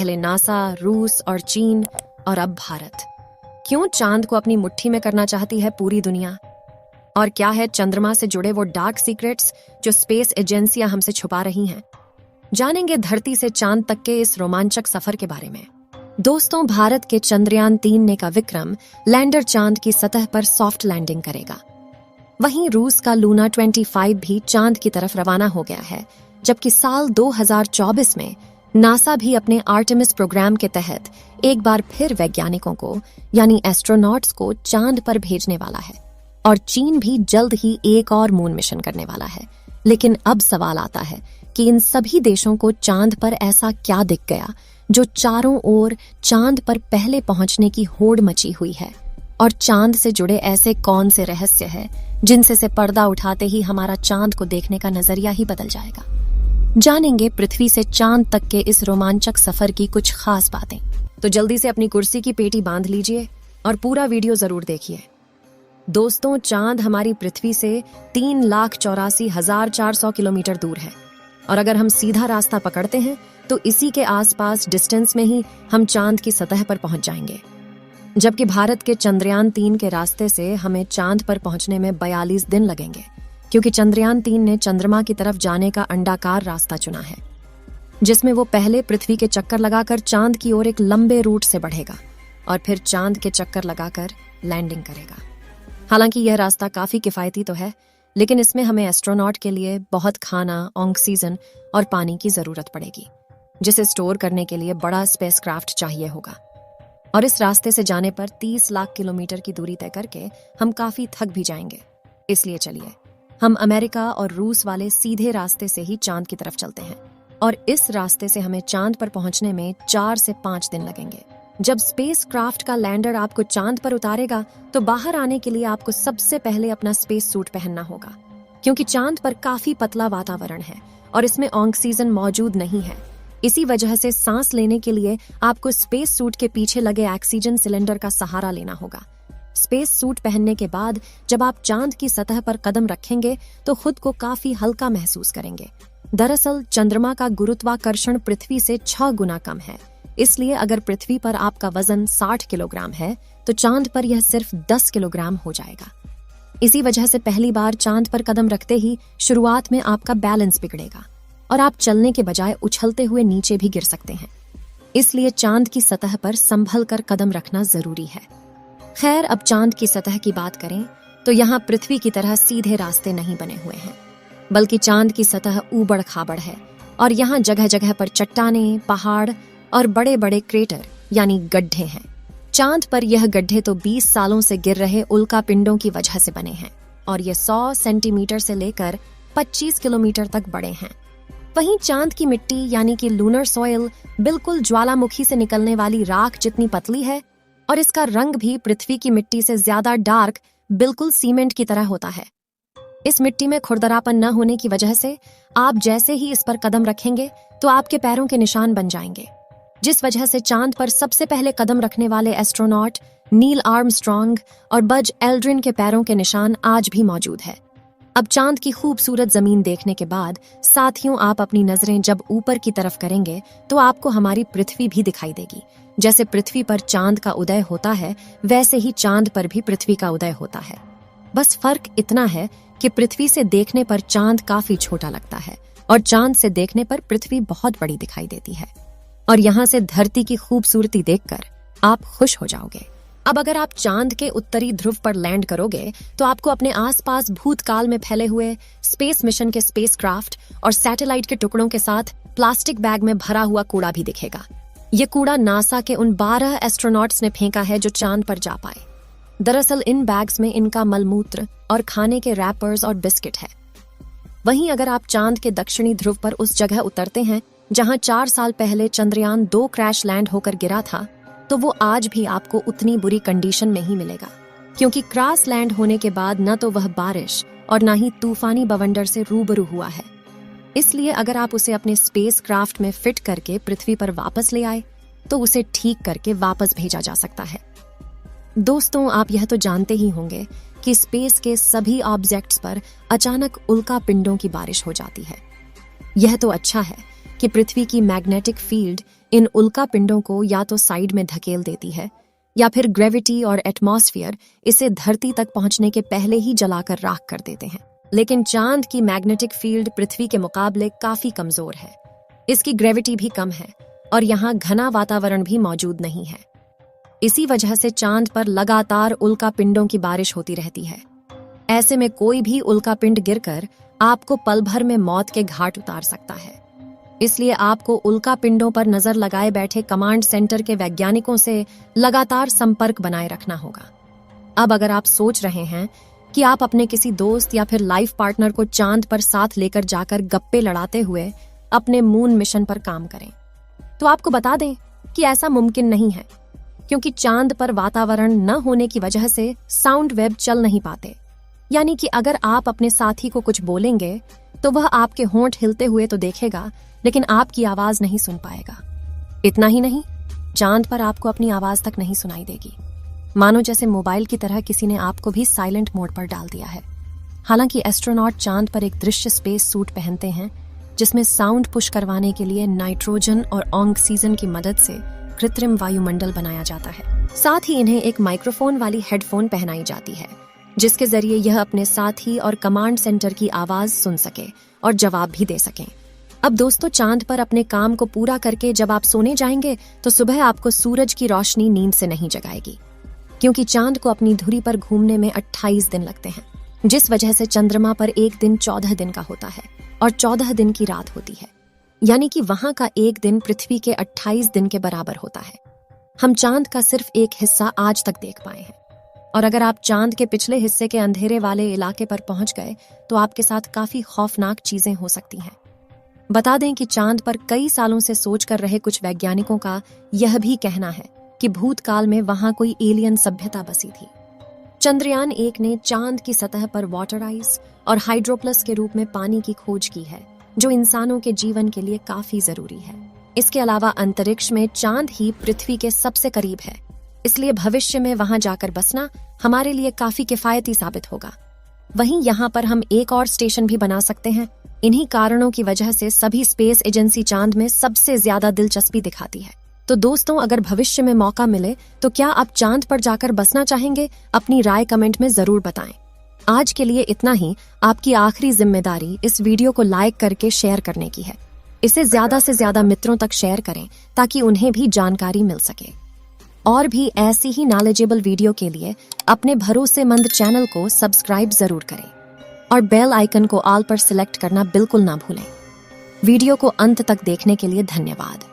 पहले नासा, रूस और चीन और अब भारत। क्यों चांद को अपनी मुट्ठी में करना चाहती है पूरी दुनिया? और क्या है चंद्रमा से जुड़े वो डार्क सीक्रेट्स जो स्पेस एजेंसियां हमसे छुपा रही हैं? जानेंगे धरती से चांद तक के इस रोमांचक सफर के बारे में। दोस्तों, भारत के चंद्रयान 3 ने का विक्रम लैंडर चांद की सतह पर सॉफ्ट लैंडिंग करेगा। वहीं रूस का लूना 25 भी चांद की तरफ रवाना हो गया है, जबकि साल 2024 में नासा भी अपने आर्टेमिस प्रोग्राम के तहत एक बार फिर वैज्ञानिकों को यानी एस्ट्रोनॉट्स को चांद पर भेजने वाला है। और चीन भी जल्द ही एक और मून मिशन करने वाला है। लेकिन अब सवाल आता है कि इन सभी देशों को चांद पर ऐसा क्या दिख गया जो चारों ओर चांद पर पहले पहुंचने की होड़ मची हुई है? और चांद से जुड़े ऐसे कौन से रहस्य हैं जिनसे से पर्दा उठाते ही हमारा चांद को देखने का नजरिया ही बदल जाएगा? जानेंगे पृथ्वी से चांद तक के इस रोमांचक सफर की कुछ खास बातें। तो जल्दी से अपनी कुर्सी की पेटी बांध लीजिए और पूरा वीडियो जरूर देखिए। दोस्तों, चांद हमारी पृथ्वी से 3,84,400 किलोमीटर दूर है और अगर हम सीधा रास्ता पकड़ते हैं तो इसी के आसपास डिस्टेंस में ही हम चांद की सतह पर पहुंच जाएंगे। जबकि भारत के चंद्रयान 3 के रास्ते से हमें चांद पर पहुंचने में 42 दिन लगेंगे, क्योंकि चंद्रयान 3 ने चंद्रमा की तरफ जाने का अंडाकार रास्ता चुना है, जिसमें वो पहले पृथ्वी के चक्कर लगाकर चांद की ओर एक लंबे रूट से बढ़ेगा और फिर चांद के चक्कर लगाकर लैंडिंग करेगा। हालांकि यह रास्ता काफी किफायती तो है, लेकिन इसमें हमें एस्ट्रोनॉट के लिए बहुत खाना, ऑक्सीजन और पानी की जरूरत पड़ेगी, जिसे स्टोर करने के लिए बड़ा स्पेसक्राफ्ट चाहिए होगा। और इस रास्ते से जाने पर 30 लाख किलोमीटर की दूरी तय करके हम काफी थक भी जाएंगे। इसलिए चलिए हम अमेरिका और रूस वाले सीधे रास्ते से ही चांद की तरफ चलते हैं और इस रास्ते से हमें चांद पर पहुंचने में 4 से 5 दिन लगेंगे। जब स्पेस क्राफ्ट का लैंडर आपको चांद पर उतारेगा तो बाहर आने के लिए आपको सबसे पहले अपना स्पेस सूट पहनना होगा, क्योंकि चांद पर काफी पतला वातावरण है और इसमें ऑक्सीजन मौजूद नहीं है। इसी वजह से सांस लेने के लिए आपको स्पेस सूट के पीछे लगे ऑक्सीजन सिलेंडर का सहारा लेना होगा। स्पेस सूट पहनने के बाद जब आप चांद की सतह पर कदम रखेंगे तो खुद को काफी हल्का महसूस करेंगे। दरअसल चंद्रमा का गुरुत्वाकर्षण पृथ्वी से 6 गुना कम है, इसलिए अगर पृथ्वी पर आपका वजन 60 किलोग्राम है तो चांद पर यह सिर्फ 10 किलोग्राम हो जाएगा। इसी वजह से पहली बार चांद पर कदम रखते ही शुरुआत में आपका बैलेंस बिगड़ेगा और आप चलने के बजाय उछलते हुए नीचे भी गिर सकते हैं। इसलिए चांद की सतह पर संभल कर कदम रखना जरूरी है। खैर, अब चांद की सतह की बात करें तो यहाँ पृथ्वी की तरह सीधे रास्ते नहीं बने हुए हैं, बल्कि चांद की सतह ऊबड़ खाबड़ है और यहाँ जगह जगह पर चट्टानें, पहाड़ और बड़े बड़े क्रेटर यानी गड्ढे हैं। चांद पर यह गड्ढे तो 20 सालों से गिर रहे उल्का पिंडों की वजह से बने हैं और ये 100 सेंटीमीटर से लेकर 25 किलोमीटर तक बड़े हैं। वहीं चांद की मिट्टी यानी कि लूनर सॉइल बिल्कुल ज्वालामुखी से निकलने वाली राख जितनी पतली है और इसका रंग भी पृथ्वी की मिट्टी से ज्यादा डार्क, बिल्कुल सीमेंट की तरह होता है। इस मिट्टी में खुरदरापन न होने की वजह से आप जैसे ही इस पर कदम रखेंगे तो आपके पैरों के निशान बन जाएंगे, जिस वजह से चांद पर सबसे पहले कदम रखने वाले एस्ट्रोनॉट नील आर्मस्ट्रॉन्ग और बज एल्ड्रिन के पैरों के निशान आज भी मौजूद है। अब चांद की खूबसूरत जमीन देखने के बाद साथियों, आप अपनी नजरें जब ऊपर की तरफ करेंगे तो आपको हमारी पृथ्वी भी दिखाई देगी। जैसे पृथ्वी पर चांद का उदय होता है, वैसे ही चांद पर भी पृथ्वी का उदय होता है। बस फर्क इतना है कि पृथ्वी से देखने पर चांद काफी छोटा लगता है और चांद से देखने पर पृथ्वी बहुत बड़ी दिखाई देती है। और यहाँ से धरती की खूबसूरती देखकर आप खुश हो जाओगे। अब अगर आप चांद के उत्तरी ध्रुव पर लैंड करोगे तो आपको अपने आसपास भूतकाल में फैले हुए स्पेस मिशन के स्पेसक्राफ्ट और सैटेलाइट के टुकड़ों के साथ प्लास्टिक बैग में भरा हुआ कूड़ा भी दिखेगा। ये कूड़ा नासा के उन 12 एस्ट्रोनॉट्स ने फेंका है जो चांद पर जा पाए। दरअसल इन बैग्स में इनका मलमूत्र और खाने के रैपर्स और बिस्किट है। वहीं अगर आप चांद के दक्षिणी ध्रुव पर उस जगह उतरते हैं जहां 4 साल पहले चंद्रयान 2 क्रैश लैंड होकर गिरा था, तो वो आज भी आपको उतनी बुरी कंडीशन में ही मिलेगा, क्योंकि क्रैश लैंड होने के बाद न तो वह बारिश और न ही तूफानी बवंडर से रूबरू हुआ है। इसलिए अगर आप उसे अपने स्पेस क्राफ्ट में फिट करके पृथ्वी पर वापस ले आए तो उसे ठीक करके वापस भेजा जा सकता है। दोस्तों, आप यह तो जानते ही होंगे कि स्पेस के सभी ऑब्जेक्ट्स पर अचानक उल्का पिंडों की बारिश हो जाती है। यह तो अच्छा है कि पृथ्वी की मैग्नेटिक फील्ड इन उल्का पिंडों को या तो साइड में धकेल देती है या फिर ग्रेविटी और एटमॉस्फेयर इसे धरती तक पहुंचने के पहले ही जलाकर राख कर देते हैं। लेकिन चांद की मैग्नेटिक फील्ड पृथ्वी के मुकाबले काफी कमजोर है। इसकी ग्रेविटी भी कम है और यहाँ घना वातावरण भी मौजूद नहीं है। इसी वजह से चांद पर लगातार उल्का पिंडों की बारिश होती रहती है। ऐसे में कोई भी उल्का पिंड गिरकर आपको पल भर में मौत के घाट उतार सकता है। इसलिए आपको उल्का पिंडों पर नजर लगाए बैठे कमांड सेंटर के वैज्ञानिकों से लगातार संपर्क बनाए रखना होगा। अब अगर आप सोच रहे हैं कि आप अपने किसी दोस्त या फिर लाइफ पार्टनर को चांद पर साथ लेकर जाकर गप्पे लड़ाते हुए अपने मून मिशन पर काम करें, तो आपको बता दें कि ऐसा मुमकिन नहीं है, क्योंकि चांद पर वातावरण न होने की वजह से साउंड वेव चल नहीं पाते। यानी कि अगर आप अपने साथी को कुछ बोलेंगे तो वह आपके होंठ हिलते हुए तो देखेगा, लेकिन आपकी आवाज नहीं सुन पाएगा। इतना ही नहीं, चांद पर आपको अपनी आवाज तक नहीं सुनाई देगी, मानो जैसे मोबाइल की तरह किसी ने आपको भी साइलेंट मोड पर डाल दिया है। हालांकि एस्ट्रोनॉट चांद पर एक दृश्य स्पेस सूट पहनते हैं जिसमें साउंड पुश करवाने के लिए नाइट्रोजन और ऑक्सीजन की मदद से कृत्रिम वायुमंडल बनाया जाता है। साथ ही इन्हें एक माइक्रोफोन वाली हेडफोन पहनाई जाती है जिसके जरिए यह अपने साथी और कमांड सेंटर की आवाज सुन सके और जवाब भी दे सकें। अब दोस्तों, चांद पर अपने काम को पूरा करके जब आप सोने जाएंगे तो सुबह आपको सूरज की रोशनी नींद से नहीं जगाएगी, क्योंकि चांद को अपनी धुरी पर घूमने में 28 दिन लगते हैं, जिस वजह से चंद्रमा पर एक दिन 14 दिन का होता है और 14 दिन की रात होती है। यानी कि वहां का एक दिन पृथ्वी के 28 दिन के बराबर होता है। हम चांद का सिर्फ एक हिस्सा आज तक देख पाए हैं, और अगर आप चांद के पिछले हिस्से के अंधेरे वाले इलाके पर पहुंच गए तो आपके साथ काफी खौफनाक चीजें हो सकती हैं। बता दें कि चांद पर कई सालों से सोच कर रहे कुछ वैज्ञानिकों का यह भी कहना है कि भूतकाल में वहां कोई एलियन सभ्यता बसी थी। चंद्रयान 1 ने चांद की सतह पर वाटर आइस और हाइड्रोप्लस के रूप में पानी की खोज की है, जो इंसानों के जीवन के लिए काफी जरूरी है। इसके अलावा अंतरिक्ष में चांद ही पृथ्वी के सबसे करीब है, इसलिए भविष्य में वहां जाकर बसना हमारे लिए काफी किफायती साबित होगा। वहीं यहाँ पर हम एक और स्टेशन भी बना सकते हैं। इन्हीं कारणों की वजह से सभी स्पेस एजेंसी चांद में सबसे ज्यादा दिलचस्पी दिखाती है। तो दोस्तों, अगर भविष्य में मौका मिले तो क्या आप चांद पर जाकर बसना चाहेंगे? अपनी राय कमेंट में जरूर बताएं। आज के लिए इतना ही। आपकी आखिरी जिम्मेदारी इस वीडियो को लाइक करके शेयर करने की है। इसे ज्यादा से ज्यादा मित्रों तक शेयर करें ताकि उन्हें भी जानकारी मिल सके। और भी ऐसी ही नॉलेजेबल वीडियो के लिए अपने भरोसेमंद चैनल को सब्सक्राइब जरूर करें और बेल आइकन को ऑल पर सिलेक्ट करना बिल्कुल ना भूलें। वीडियो को अंत तक देखने के लिए धन्यवाद।